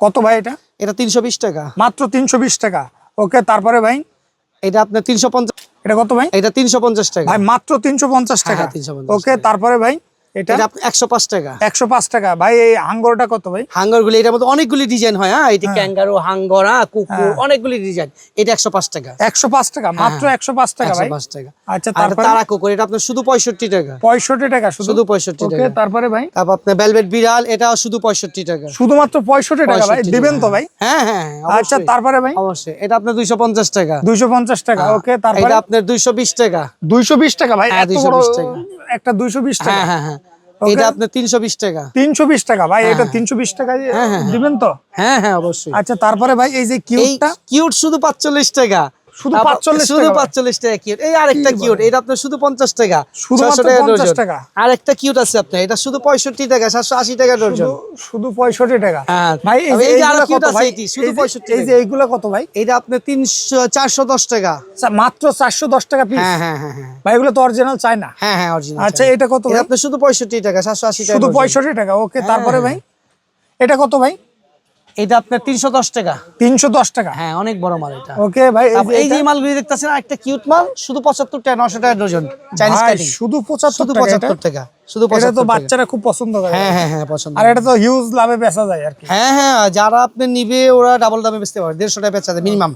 কত ভাই এটা? এটা 320 টাকা, মাত্র 320 টাকা। ওকে, তারপরে ভাই এটা আপনার 350, এটা কত ভাই? এটা 350 টাকা ভাই মাত্র 350 টাকা। হ্যাঁ, 350 ওকে, তারপরে ভাই এটা এটা 105 টাকা। 105 টাকা। ভাই এই হাঙ্গরটা কত ভাই? হাঙ্গর গুলি এটার মধ্যে অনেকগুলি ডিজাইন হয়। হ্যাঁ, এটা ক্যাঙ্গারু, হাঙ্গর, কুকুর, অনেকগুলি ডিজাইন। এটা 105 টাকা। 105 টাকা, মাত্র 105 টাকা ভাই। 105 টাকা। আচ্ছা, আর তারপরে তারা কুকুর এটা আপনার শুধু 65 টাকা। 65 টাকা শুধু 65 ওকে, টাকা। তারপরে ভাই তারপর আপনার ভেলভেট বিড়াল, এটা শুধু 65 টাকা। শুধুমাত্র 65 টাকা ভাই, 65 দিবেন তো ভাই? হ্যাঁ হ্যাঁ, আচ্ছা, অবশ্যই। তারপরে ভাই অবশ্যই, এটা আপনার 250 টাকা। 250 টাকা। ওকে, তারপরে এটা আপনার 220 টাকা। 220 টাকা ভাই, হ্যাঁ, এত বড় 220 টাকা। একটা 220 টাকা। হ্যাঁ হ্যাঁ হ্যাঁ, Okay. এটা আপনার 320 টাকা। 320 টাকা ভাই, এটা 320 টাকায় দিবেন তো? হ্যাঁ হ্যাঁ, অবশ্যই। আচ্ছা, তারপরে ভাই এই যে এই কিউটটা কিউট শুধু 45 টাকা। শুধু তারপর 45 শুধু টাকা। 45 টাকা কিউট। এই আরেকটা কিউট, এটা আপনার শুধু 50 টাকা। শুধুমাত্র 600 টাকা 50 ডজন। টাকা। আরেকটা কিউট আছে আপনার, এটা শুধু 65 টাকা, 780 টাকা ডজন। শুধু 65 টাকা। হ্যাঁ, ভাই এই যে আরো এইগুলা কিউট কত আছে ভাই? এটি, শুধু 65 এই যে এইগুলা কত ভাই? এটা আপনার 410 টাকা। আচ্ছা, মাত্র 410 টাকা পিস। হ্যাঁ হ্যাঁ হ্যাঁ হ্যাঁ ভাই এগুলো তো অরিজিনাল চাই না। হ্যাঁ হ্যাঁ, অরিজিনাল। আচ্ছা, এটা কত এটা ভাই? আপনার শুধু 65 টাকা, 780 টাকা শুধু ডজন। 65 টাকা। ওকে, তারপরে ভাই এটা কত ভাই? এটা আপনার 310 টাকা। 310 টাকা। হ্যাঁ, অনেক বড় মাল এটা। ওকে ভাই, তারপর এই যে মালগুলি দেখতেছেন, একটা কিউট মাল, শুধু 75 টাকা, 900 টাকা ডজন। চাইনিজ ভাই কাটিং, শুধু 75 শুধু টাকা। 75 টাকা, শুধু এটা 75 তো টাকা। বাচ্চারা খুব পছন্দ করে। হ্যাঁ হ্যাঁ হ্যাঁ, পছন্দ। আর এটা তো হিউজ লাভে বেচা যায় আর কি। হ্যাঁ হ্যাঁ, যারা আপনি নিবে ওরা ডাবল দামে বেচতে পারবে, 150 টাকা বেচা যায় মিনিমাম।